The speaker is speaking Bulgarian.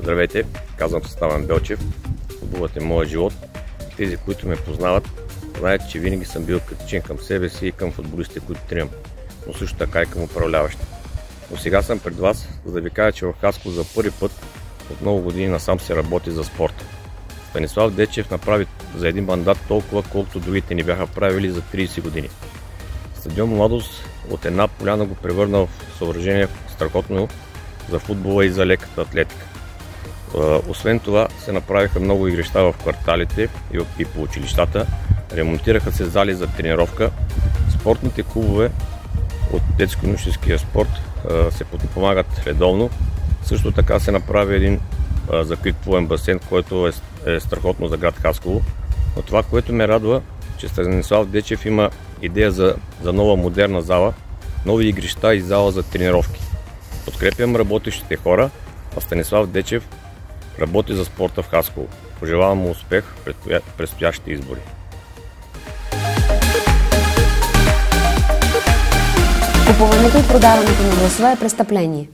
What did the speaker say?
Здравейте, казвам се Стамен Белчев. Футболът е моят живот. Тези, които ме познават, знаят, че винаги съм бил критичен към себе си и към футболистите, които тренирам, но също така и към управляващите. Но сега съм пред вас, за да ви кажа, че в Хасково за първи път от много години насам се работи за спорта. Станислав Дечев направи за един мандат толкова, колкото другите ни бяха правили за 30 години. Стадион Младост от една поляна го превърна в съоръжение страхотно за футбола и за леката атлетика. Освен това се направиха много игрища в кварталите и по училищата, ремонтираха се зали за тренировка, спортните клубове от детско-юношеския спорт се подпомагат редовно. Също така се направи един закрит плувен басейн, който е страхотно за град Хасково. Но това, което ме радва, че Станислав Дечев има идея за нова модерна зала, нови игрища и зала за тренировки. Подкрепям работещите хора, а Станислав Дечев работи за спорта в Хасково. Пожелавам му успех в предстоящите избори. Купуването и продаването на гласове е престъпление.